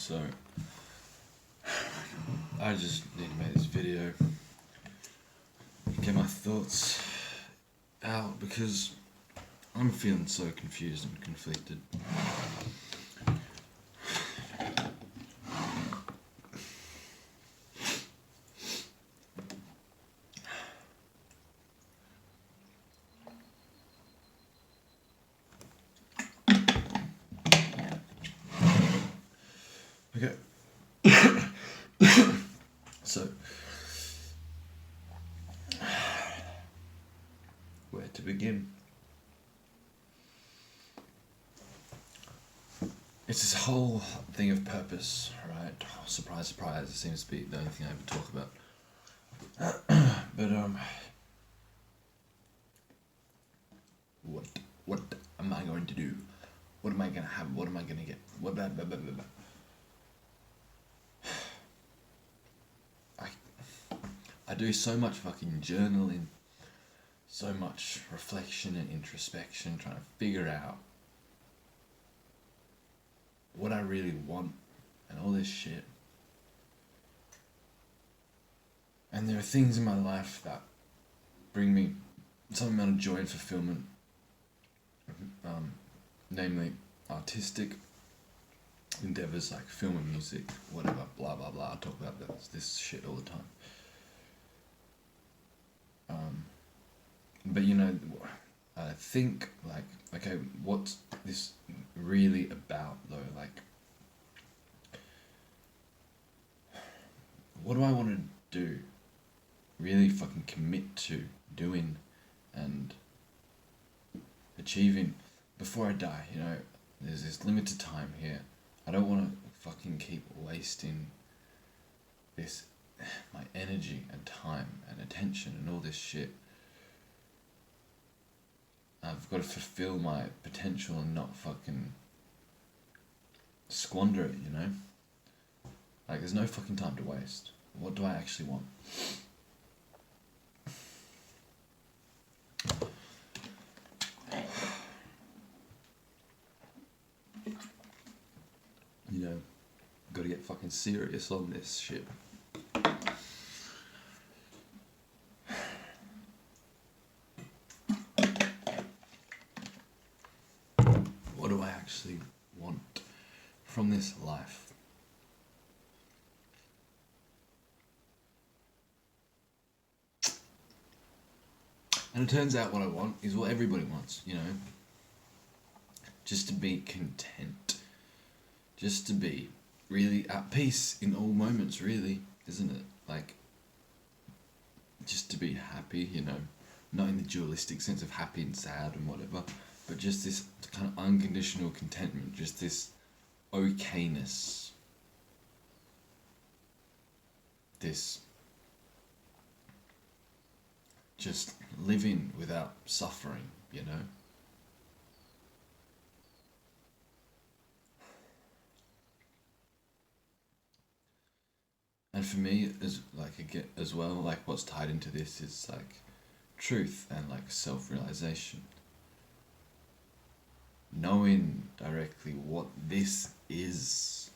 So, I just need to make this video, get my thoughts out, because I'm feeling so confused and conflicted. Okay. So, where to begin? It's this whole thing of purpose, right? Surprise, surprise, it seems to be the only thing I ever talk about. But, what am I going to do? What am I gonna have? What am I gonna get? What, blah, blah, blah, blah, blah. I do so much fucking journaling, so much reflection and introspection, trying to figure out what I really want and all this shit. And there are things in my life that bring me some amount of joy and fulfillment, namely artistic endeavors like film and music, whatever, blah blah blah. I talk about this shit all the time. But you know, I think like, okay, what's this really about though? Like, what do I want to do? Really fucking commit to doing and achieving before I die, you know? There's this limited time here. I don't want to fucking keep wasting this, my energy and time and attention and all this shit. I've got to fulfill my potential and not fucking squander it, you know? Like, there's no fucking time to waste. What do I actually want? You know, gotta get fucking serious on this shit. What do I actually want from this life? And it turns out what I want is what everybody wants, you know? Just to be content. Just to be really at peace in all moments, really, isn't it? Like, just to be happy, you know? Not in the dualistic sense of happy and sad and whatever, but just this kind of unconditional contentment, just this okayness. This just living without suffering, you know? And for me, as well, like what's tied into this is like truth and like self-realization. Knowing directly what this is,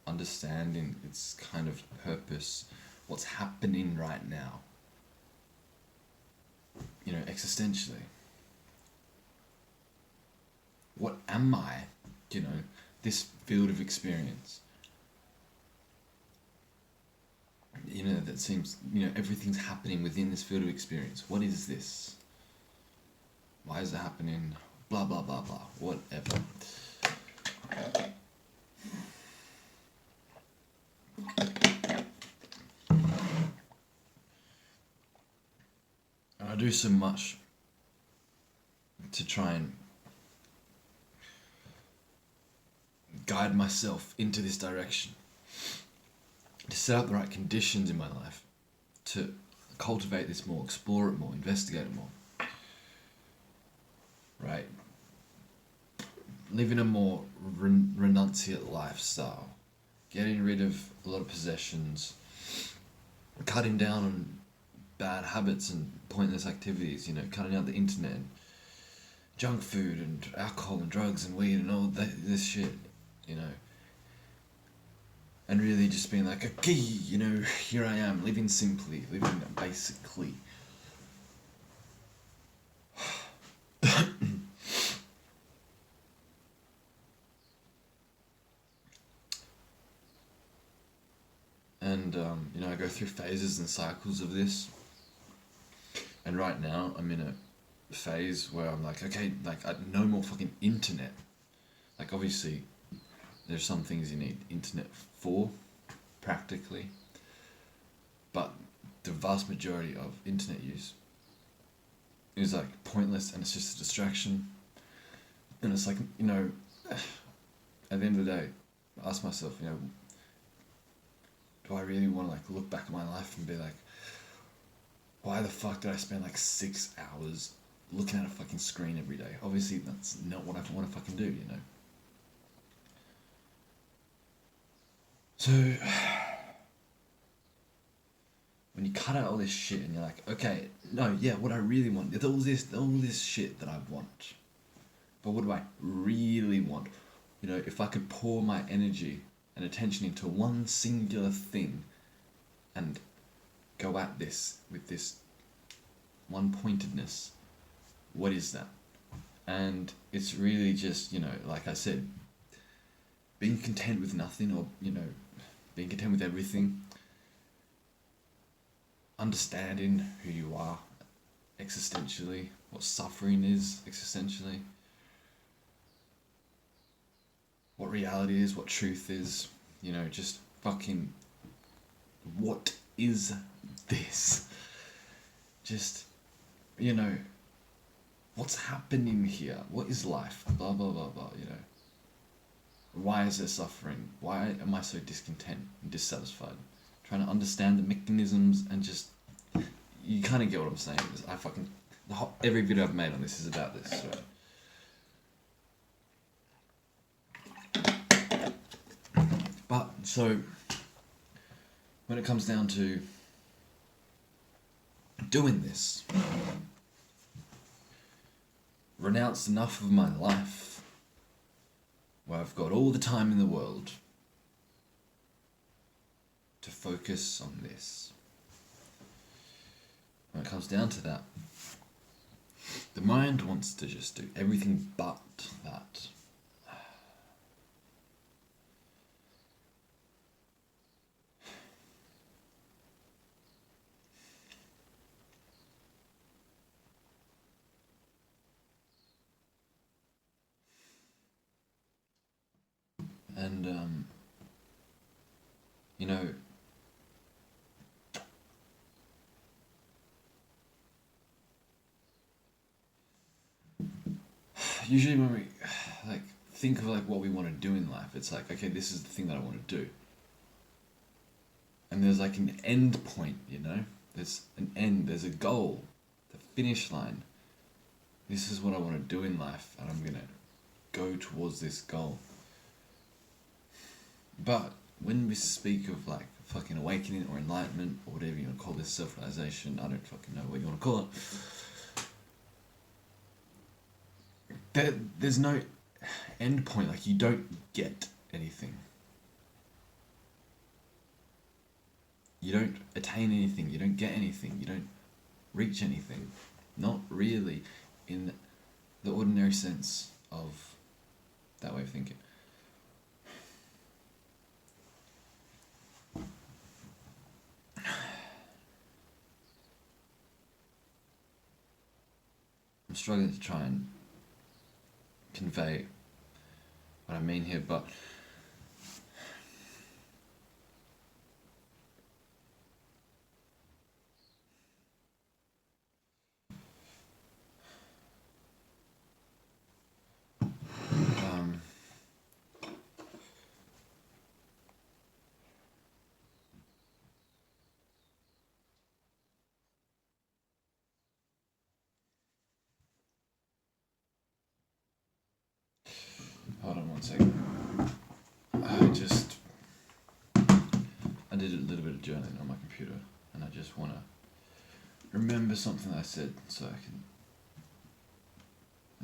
understanding its kind of purpose, what's happening right now, you know, existentially. What am I? You know, this field of experience. You know, that seems, you know, everything's happening within this field of experience. What is this? Why is it happening? Blah, blah, blah, blah, whatever. And I do so much to try and guide myself into this direction, to set up the right conditions in my life, to cultivate this more, explore it more, investigate it more. Right? Living a more renunciate lifestyle, getting rid of a lot of possessions, cutting down on bad habits and pointless activities, you know, cutting out the internet, and junk food and alcohol and drugs and weed and all this shit, you know. and really just being like, okay, you know, here I am, living simply, living basically. And you know, I go through phases and cycles of this, and right now I'm in a phase where I'm like, okay, like no more fucking internet. Like obviously there's some things you need internet for, practically, but the vast majority of internet use is like pointless, and it's just a distraction. And it's like, you know, at the end of the day, I ask myself, you know, do I really want to like look back at my life and be like, why the fuck did I spend like 6 hours looking at a fucking screen every day? Obviously that's not what I want to fucking do, you know. So when you cut out all this shit and you're like, okay, no, yeah, what I really want, all this shit that I want, but what do I really want? You know, if I could pour my energy and attention into one singular thing and go at this with this one pointedness, what is that? And it's really just, you know, like I said, being content with nothing, or, you know, being content with everything, understanding who you are existentially, what suffering is existentially, what reality is, what truth is, you know, just fucking, what is this? Just, you know, what's happening here? What is life? Blah, blah, blah, blah, you know. Why is there suffering? Why am I so discontent and dissatisfied? Trying to understand the mechanisms and just, you kind of get what I'm saying. I fucking, every video I've made on this is about this, so. But, so, when it comes down to doing this, renounced enough of my life where I've got all the time in the world to focus on this. When it comes down to that, the mind wants to just do everything but that. And, you know, usually when we like think of like what we want to do in life, it's like, okay, this is the thing that I want to do. And there's like an end point, you know? There's an end, there's a goal, the finish line. This is what I want to do in life, and I'm gonna go towards this goal. But when we speak of like fucking awakening or enlightenment or whatever you want to call this, self-realization, I don't fucking know what you want to call it. There's no end point. Like, you don't get anything. You don't attain anything. You don't get anything. You don't reach anything. Not really, in the ordinary sense of that way of thinking. I'm struggling to try and convey what I mean here, but hold on one second. I did a little bit of journaling on my computer, and I just want to remember something I said so I can,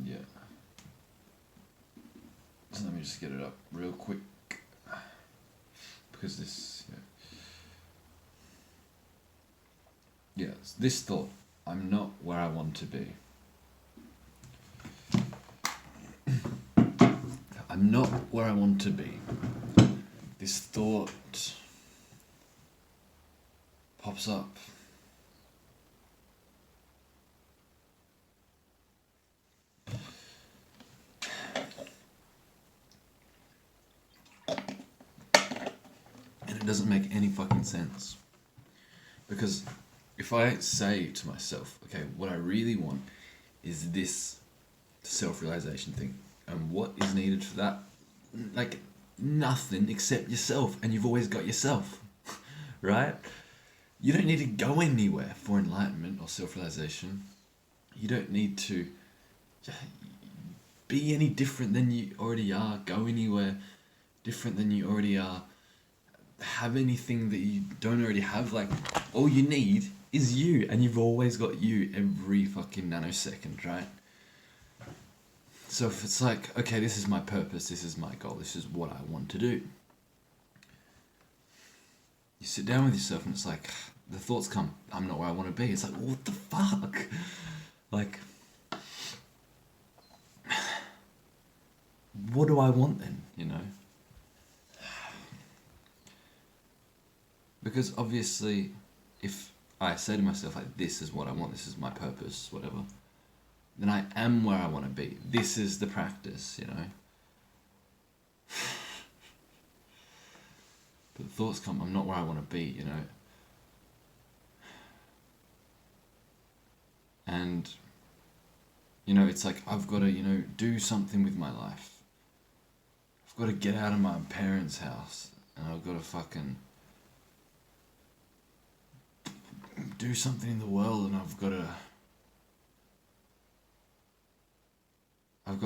yeah. So let me just get it up real quick, because this, this thought, I'm not where I want to be. I'm not where I want to be. This thought pops up. And it doesn't make any fucking sense. Because if I say to myself, okay, what I really want is this self-realization thing, and what is needed for that? Like, nothing except yourself, and you've always got yourself, right? You don't need to go anywhere for enlightenment or self-realization. You don't need to be any different than you already are, go anywhere different than you already are, have anything that you don't already have. Like, all you need is you, and you've always got you every fucking nanosecond, right? So if it's like, okay, this is my purpose, this is my goal, this is what I want to do, you sit down with yourself and it's like, the thoughts come, I'm not where I want to be. It's like, what the fuck? Like, what do I want then, you know? Because obviously, if I say to myself, like, this is what I want, this is my purpose, whatever, then I am where I want to be. This is the practice, you know? But the thoughts come, I'm not where I want to be, you know? And, you know, it's like, I've got to, you know, do something with my life. I've got to get out of my parents' house, and I've got to fucking do something in the world, and I've got to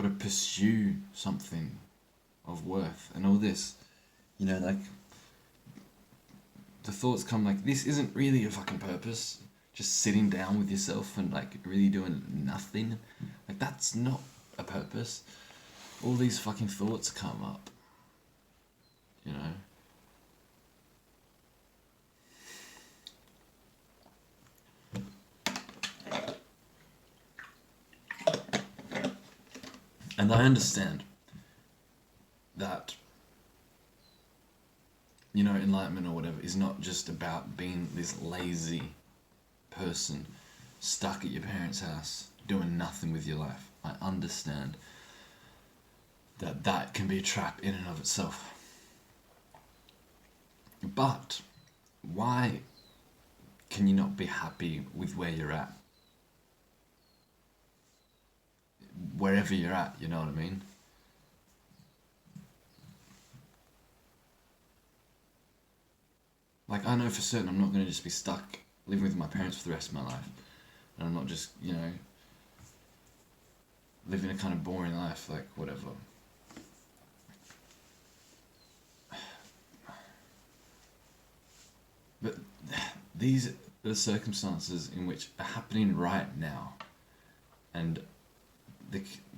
pursue something of worth and all this, you know, like, the thoughts come like, this isn't really a fucking purpose, just sitting down with yourself and like really doing nothing, like, that's not a purpose. All these fucking thoughts come up, you know. And I understand that, you know, enlightenment or whatever is not just about being this lazy person stuck at your parents' house doing nothing with your life. I understand that that can be a trap in and of itself. But why can you not be happy with where you're at? Wherever you're at, you know what I mean? Like, I know for certain I'm not going to just be stuck living with my parents for the rest of my life. And I'm not just, you know, living a kind of boring life, like, whatever. But these are the circumstances in which are happening right now. And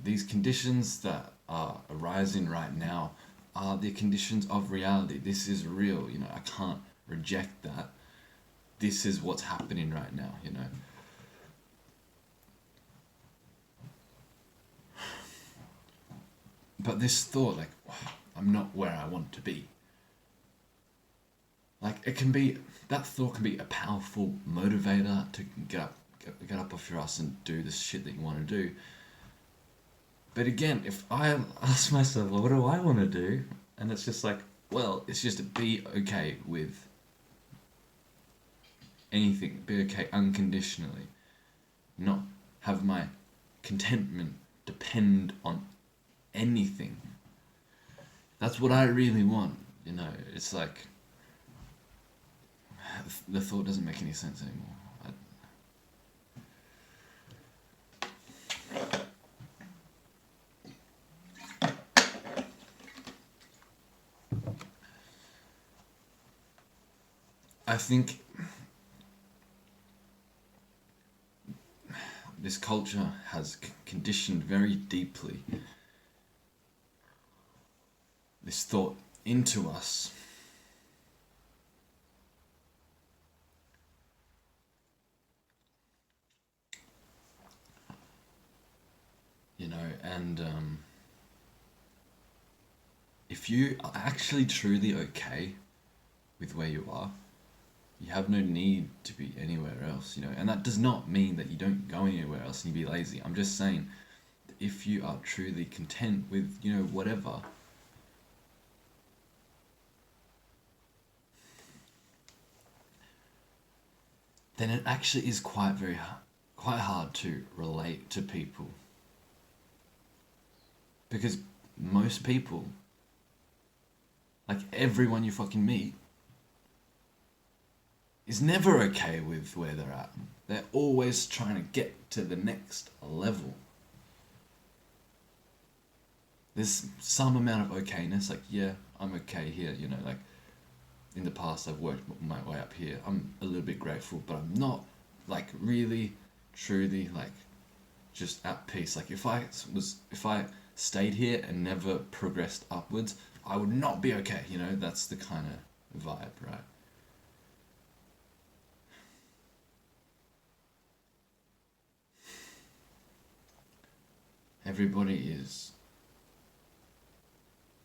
these conditions that are arising right now are the conditions of reality. This is real, you know, I can't reject that. This is what's happening right now, you know. But this thought, like, I'm not where I want to be. Like, it can be, that thought can be a powerful motivator to get up off your ass and do the shit that you want to do. But again, if I ask myself, well, what do I want to do? And it's just like, well, it's just to be okay with anything, be okay unconditionally, not have my contentment depend on anything. That's what I really want, you know. It's like, the thought doesn't make any sense anymore. I think this culture has conditioned very deeply this thought into us, and if you are actually truly okay with where you are, you have no need to be anywhere else, you know. And that does not mean that you don't go anywhere else and you be lazy. I'm just saying that if you are truly content with, you know, whatever, then it actually is quite hard to relate to people, because most people, like everyone you fucking meet, is never okay with where they're at. They're always trying to get to the next level. There's some amount of okayness, like, yeah, I'm okay here, you know, like in the past I've worked my way up here. I'm a little bit grateful, but I'm not like really, truly like just at peace. Like if I stayed here and never progressed upwards, I would not be okay, you know. That's the kind of vibe, right? Everybody is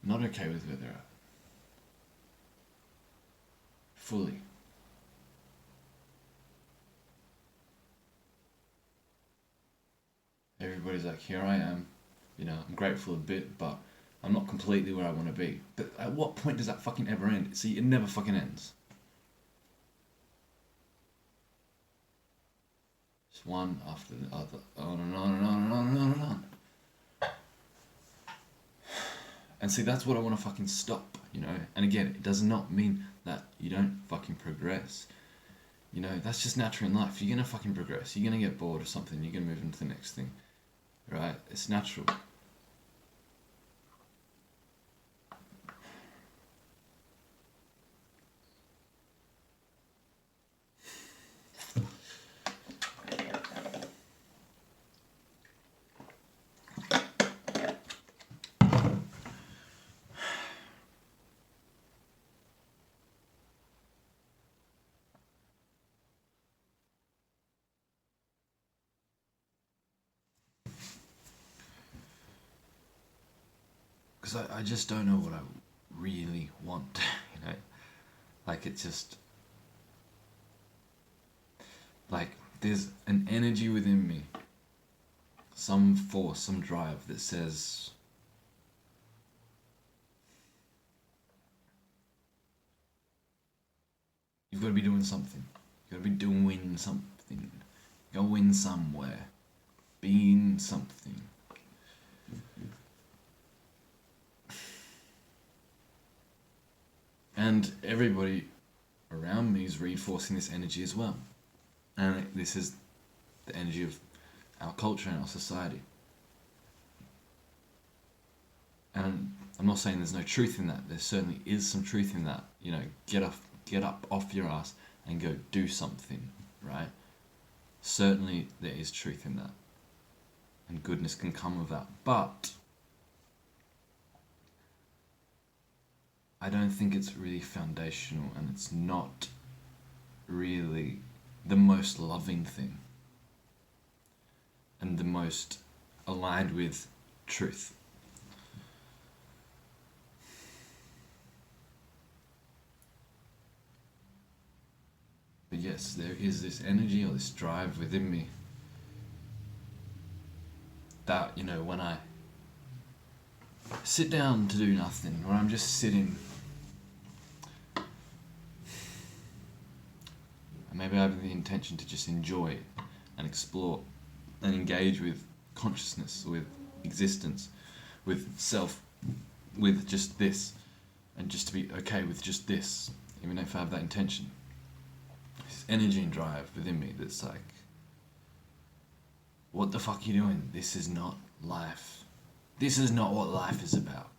not okay with where they're at. Fully. Everybody's like, here I am, you know, I'm grateful a bit, but I'm not completely where I want to be. But at what point does that fucking ever end? See, it never fucking ends. Just one after the other, on and on and on and on and on and on. And see, that's what I want to fucking stop, you know. And again, it does not mean that you don't fucking progress. You know, that's just natural in life. You're gonna fucking progress. You're gonna get bored of something. You're gonna move into the next thing, right? It's natural. Because I just don't know what I really want, you know? Like, it's just... Like, there's an energy within me, some force, some drive that says... You've got to be doing something. You've got to be doing something. Going somewhere. Being something. And everybody around me is reinforcing this energy as well. And this is the energy of our culture and our society. And I'm not saying there's no truth in that. There certainly is some truth in that. You know, get up off your ass and go do something, right? Certainly there is truth in that. And goodness can come of that. But I don't think it's really foundational, and it's not really the most loving thing and the most aligned with truth. But yes, there is this energy or this drive within me that, you know, when I sit down to do nothing, or I'm just sitting, and maybe I have the intention to just enjoy and explore and engage with consciousness, with existence, with self, with just this, and just to be okay with just this, even if I have that intention. This energy and drive within me that's like, what the fuck are you doing? This is not life. This is not what life is about.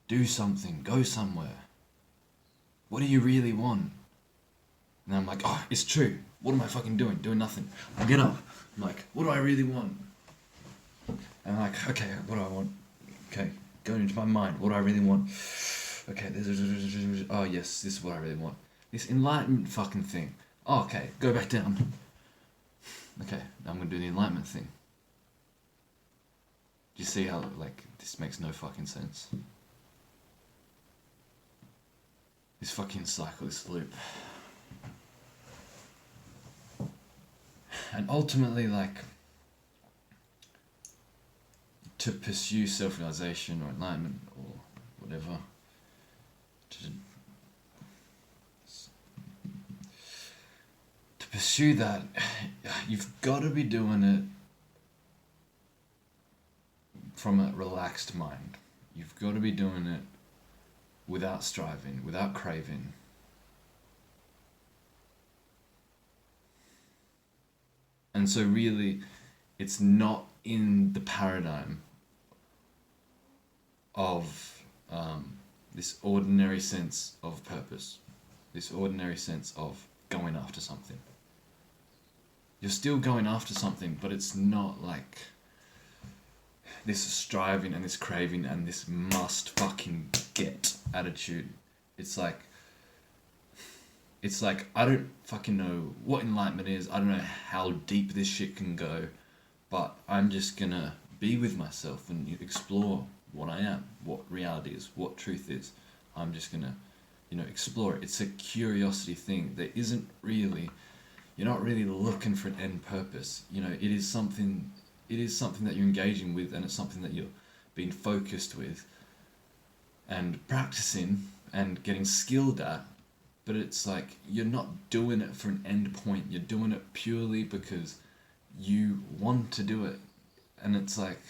Do something. Go somewhere. What do you really want? And I'm like, oh, it's true. What am I fucking doing? Doing nothing. I get up. I'm like, what do I really want? And I'm like, okay, what do I want? Okay, going into my mind, what do I really want? Okay, oh yes, this is what I really want. This enlightenment fucking thing. Oh, okay, go back down. Okay, now I'm gonna do the enlightenment thing. you see how, like, this makes no fucking sense? This fucking cycle, this loop. And ultimately, like, to pursue self-realization or enlightenment or whatever, to pursue that, you've got to be doing it from a relaxed mind. You've got to be doing it without striving, without craving. And so really, it's not in the paradigm of this ordinary sense of purpose, this ordinary sense of going after something. You're still going after something, but it's not like this striving and this craving and this must fucking get attitude. It's like I don't fucking know what enlightenment is. I don't know how deep this shit can go, but I'm just gonna be with myself and explore what I am, what reality is, what truth is. I'm just gonna, explore it. It's a curiosity thing. There isn't really, you're not really looking for an end purpose. It is something that you're engaging with, and it's something that you're being focused with and practicing and getting skilled at. But it's like, you're not doing it for an end point. You're doing it purely because you want to do it. And it's like,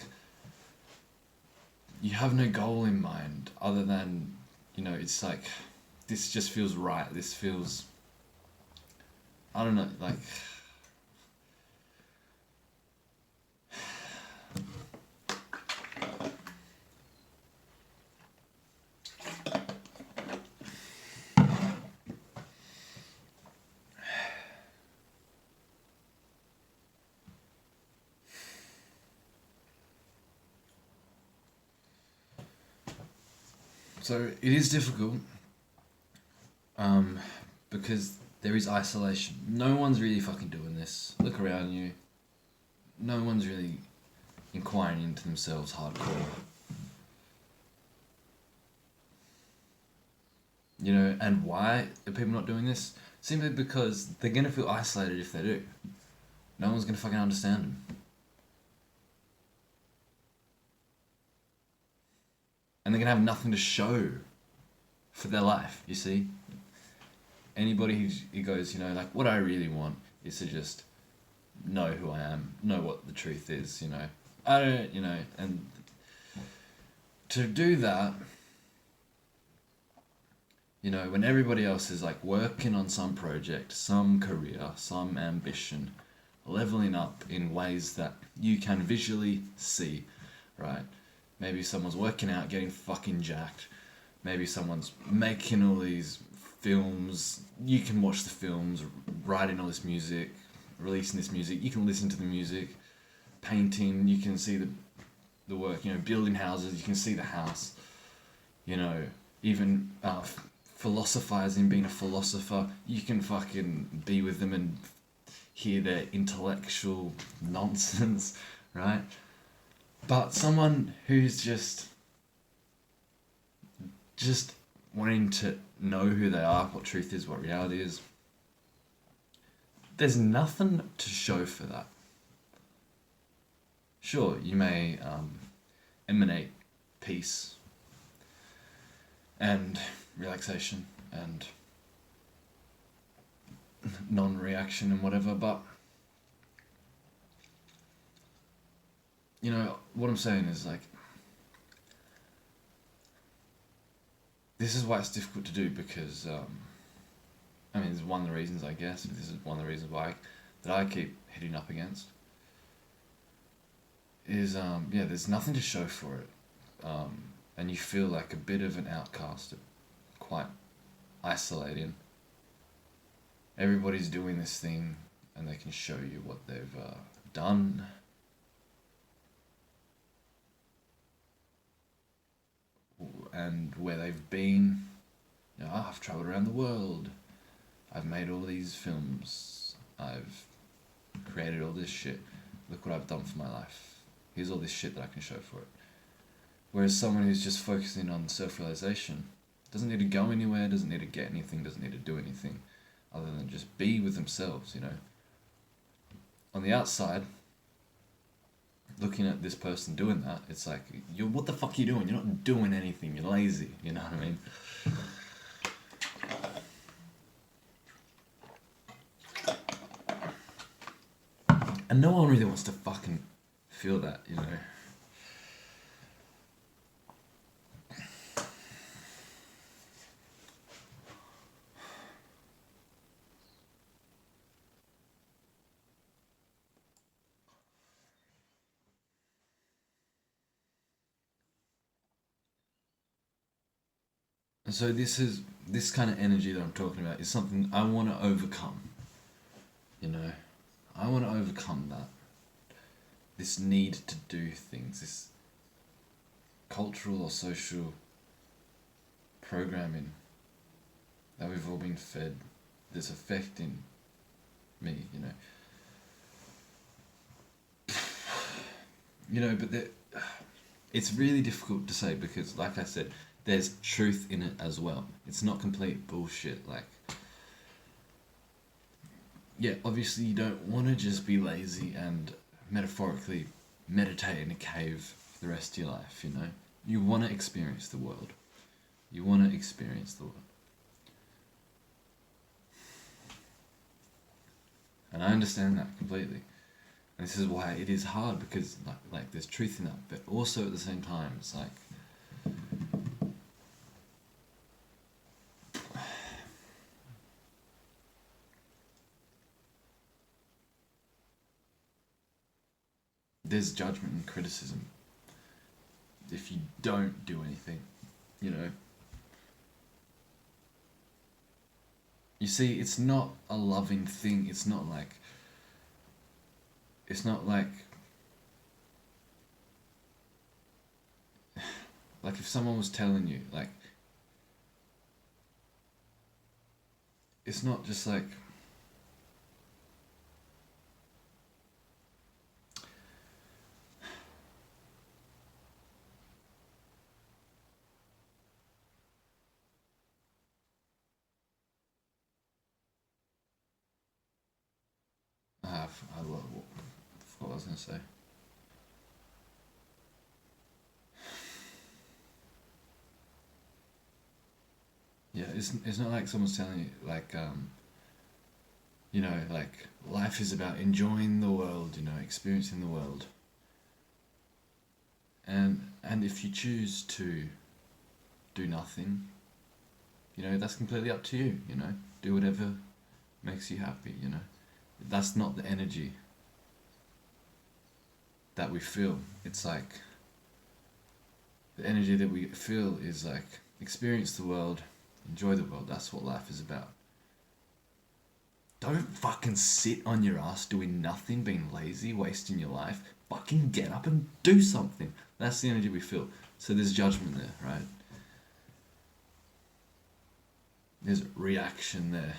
you have no goal in mind other than, it's like, this just feels right. This feels, I don't know, like, so it is difficult, because there is isolation. No one's really fucking doing this. Look around you. No one's really inquiring into themselves hardcore. And why are people not doing this? Simply because they're gonna feel isolated if they do. No one's gonna fucking understand them. And they're gonna have nothing to show for their life, you see? Anybody who goes, like, what I really want is to just know who I am, know what the truth is, I don't, and to do that, when everybody else is like working on some project, some career, some ambition, leveling up in ways that you can visually see, right? Maybe someone's working out, getting fucking jacked. Maybe someone's making all these films. You can watch the films, writing all this music, releasing this music. You can listen to the music, painting. You can see the work. Building houses. You can see the house. Even philosophizing, being a philosopher. You can fucking be with them and hear their intellectual nonsense, right? But someone who's just wanting to know who they are, what truth is, what reality is, there's nothing to show for that. Sure, you may emanate peace and relaxation and non-reaction and whatever, but what I'm saying is, like, this is why it's difficult to do, because it's one of the reasons, I guess, this is one of the reasons why that I keep hitting up against is there's nothing to show for it, and you feel like a bit of an outcast, quite isolating. Everybody's doing this thing and they can show you what they've done, and where they've been. I've travelled around the world, I've made all these films, I've created all this shit, look what I've done for my life, here's all this shit that I can show for it. Whereas someone who's just focusing on self-realization doesn't need to go anywhere, doesn't need to get anything, doesn't need to do anything other than just be with themselves, you know. On the outside, looking at this person doing that, it's like, what the fuck are you doing? You're not doing anything, you're lazy, you know what I mean? And no one really wants to fucking feel that, you know. And so this kind of energy that I'm talking about is something I want to overcome, you know. I want to overcome that. This need to do things, this cultural or social programming that we've all been fed that's affecting me, you know. You know, but it's really difficult to say because, like I said, there's truth in it as well. It's not complete bullshit, like... Yeah, obviously you don't want to just be lazy and metaphorically meditate in a cave for the rest of your life, you know? You want to experience the world. You want to experience the world. And I understand that completely. And this is why it is hard, because like there's truth in that, but also at the same time, it's like... There's judgment and criticism if you don't do anything, you know. You see, it's not a loving thing. It's not like if someone was telling you, like, it's not just like, I love what I was going to say. Yeah, it's not like someone's telling you, like, you know, like, life is about enjoying the world, you know, experiencing the world. And if you choose to do nothing, you know, that's completely up to you, you know. Do whatever makes you happy, you know. That's not the energy that we feel. It's like, the energy that we feel is like, experience the world, enjoy the world. That's what life is about. Don't fucking sit on your ass doing nothing, being lazy, wasting your life. Fucking get up and do something. That's the energy we feel. So there's judgment there, right? There's reaction there.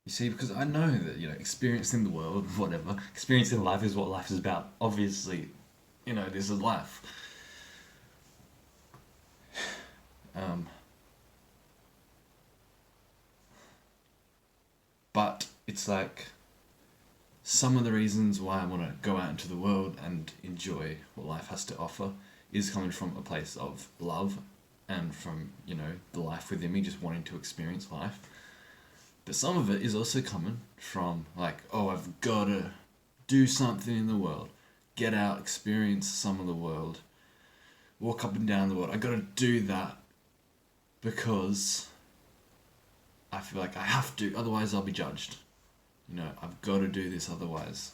You see, because I know that, you know, experiencing the world, whatever, experiencing life is what life is about. Obviously, you know, this is life. But it's like, some of the reasons why I want to go out into the world and enjoy what life has to offer is coming from a place of love and from, you know, the life within me, just wanting to experience life. But some of it is also coming from, like, oh, I've got to do something in the world. Get out, experience some of the world. Walk up and down the world. I got to do that because I feel like I have to, otherwise I'll be judged. You know, I've got to do this, otherwise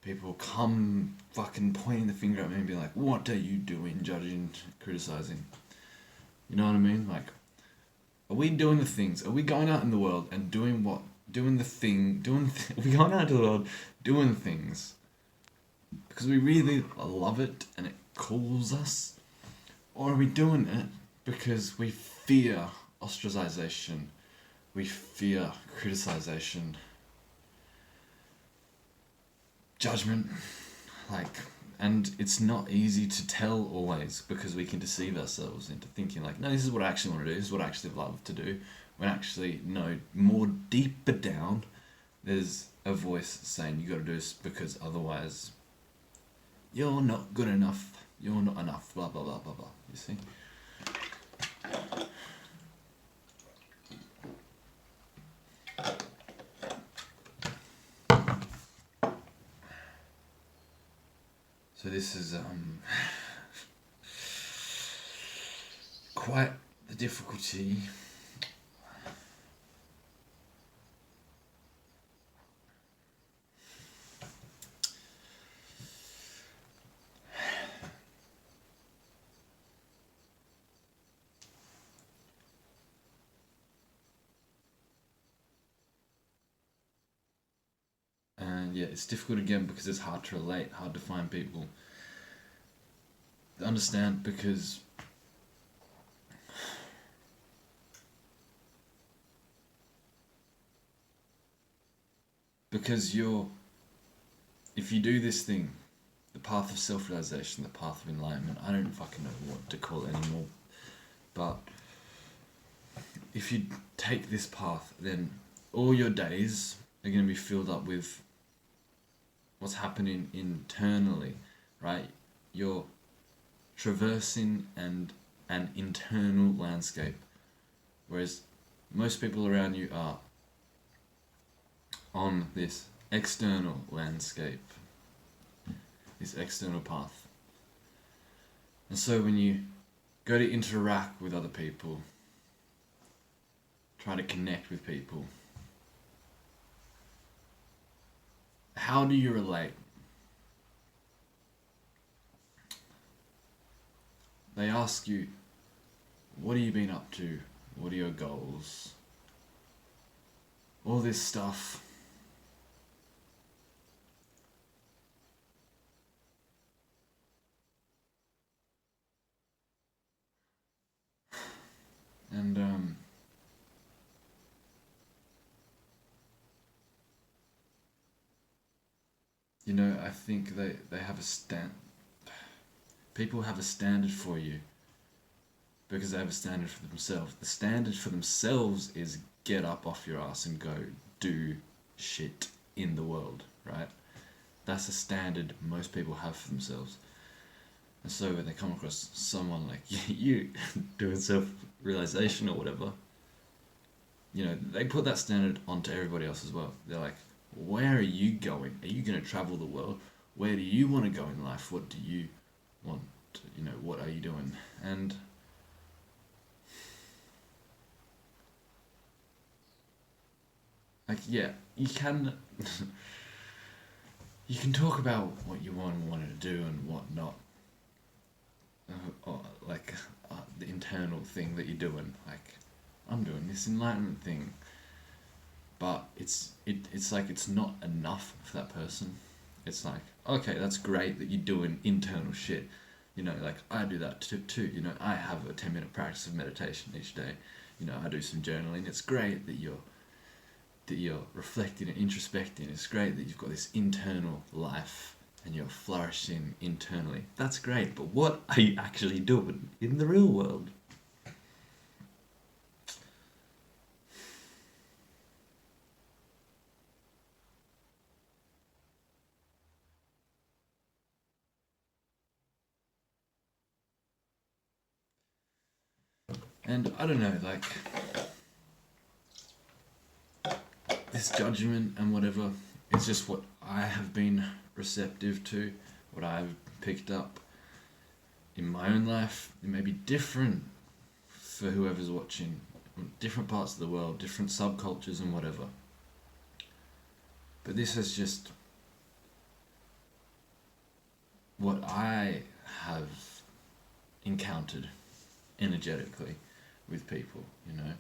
people come fucking pointing the finger at me and be like, what are you doing, judging, criticizing? You know what I mean? Like, are we doing the things? Are we going out in the world and doing what? Are we going out into the world doing things because we really love it and calls us? Or are we doing it because we fear ostracization, we fear criticization, judgment, and it's not easy to tell always, because we can deceive ourselves into thinking like, no, this is what I actually want to do, this is what I actually love to do, when actually, no, more deeper down, there's a voice saying you got to do this because otherwise you're not good enough, you're not enough, blah blah blah blah blah, you see? So this is quite the difficulty. And yeah, it's difficult again because it's hard to relate, hard to find people that understand, because if you do this thing, the path of self-realization, the path of enlightenment, I don't fucking know what to call it anymore, but if you take this path, then all your days are going to be filled up with what's happening internally, right? You're traversing an internal landscape, whereas most people around you are on this external landscape, this external path. And so when you go to interact with other people, try to connect with people, how do you relate? They ask you, what have you been up to? What are your goals? All this stuff. And you know, I think they have people have a standard for you because they have a standard for themselves. The standard for themselves is get up off your ass and go do shit in the world, right? That's a standard most people have for themselves. And so when they come across someone like you doing self-realization or whatever, you know, they put that standard onto everybody else as well. They're like, where are you going? Are you going to travel the world? Where do you want to go in life? What do you want to, you know, what are you doing? And like, yeah, you can you can talk about what you wanted to do and what not, or like the internal thing that you're doing. Like, I'm doing this enlightenment thing, but it's like it's not enough for that person. It's like, okay, that's great that you're doing internal shit. You know, like I do that too. You know, I have a 10-minute practice of meditation each day. You know, I do some journaling. It's great that you're reflecting and introspecting. It's great that you've got this internal life and you're flourishing internally. That's great, but what are you actually doing in the real world? And I don't know, like, this judgment and whatever, it's just what I have been receptive to, what I've picked up in my own life. It may be different for whoever's watching, different parts of the world, different subcultures and whatever. But this is just what I have encountered energetically with people, you know.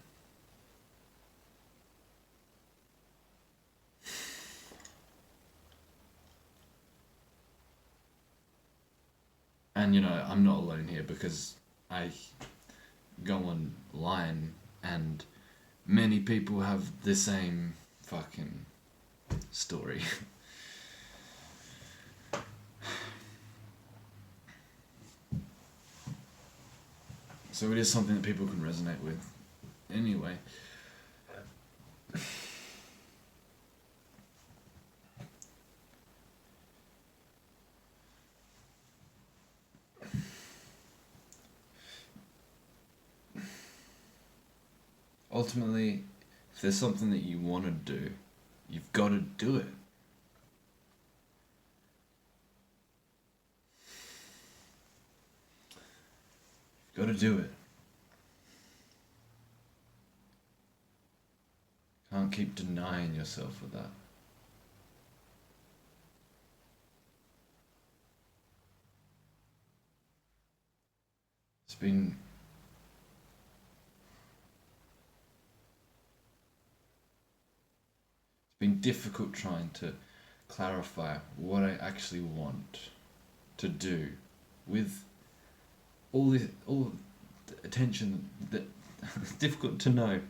And you know, I'm not alone here because I go online and many people have the same fucking story. So it is something that people can resonate with. Anyway. Ultimately, if there's something that you want to do, you've got to do it. You've got to do it. Can't keep denying yourself of that. It's been difficult trying to clarify what I actually want to do with all the attention that it's difficult to know,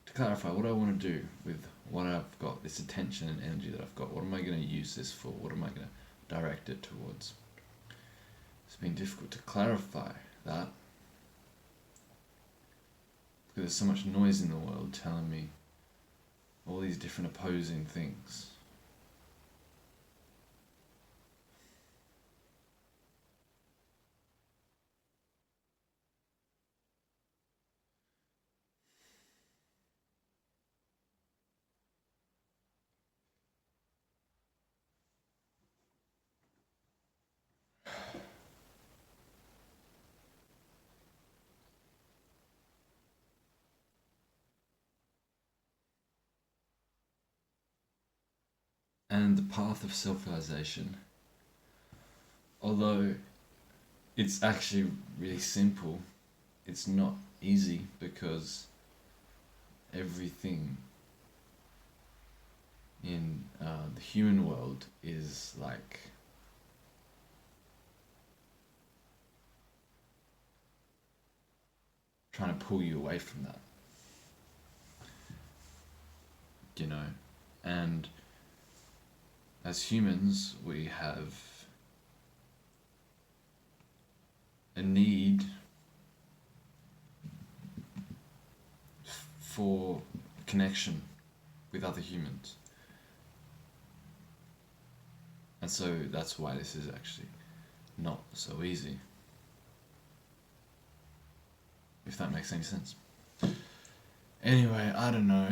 to clarify what I want to do with what I've got, this attention and energy that I've got. What am I going to use this for? What am I going to direct it towards? It's been difficult to clarify that because there's so much noise in the world telling me all these different opposing things. And the path of self-realization, although it's actually really simple, it's not easy because everything in the human world is like trying to pull you away from that, you know. And as humans, we have a need for connection with other humans. And so that's why this is actually not so easy. If that makes any sense. Anyway, I don't know.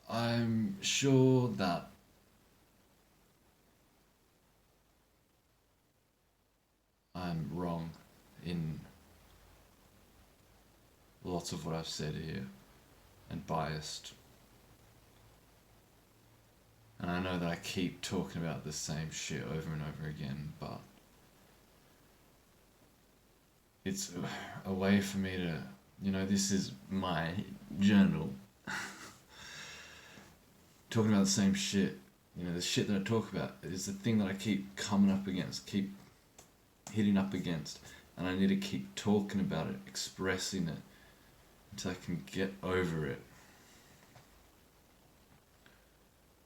I'm sure that I'm wrong in lots of what I've said here and biased. And I know that I keep talking about the same shit over and over again, but it's a way for me to, you know, this is my journal. Talking about the same shit, you know, the shit that I talk about is the thing that I keep coming up against, keep hitting up against, and I need to keep talking about it, expressing it, until I can get over it.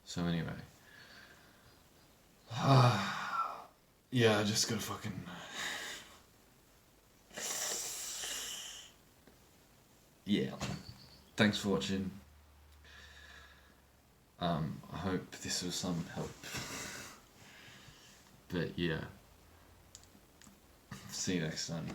So anyway, yeah, I just gotta fucking yeah. Thanks for watching. I hope this was some help. But yeah, see you next time.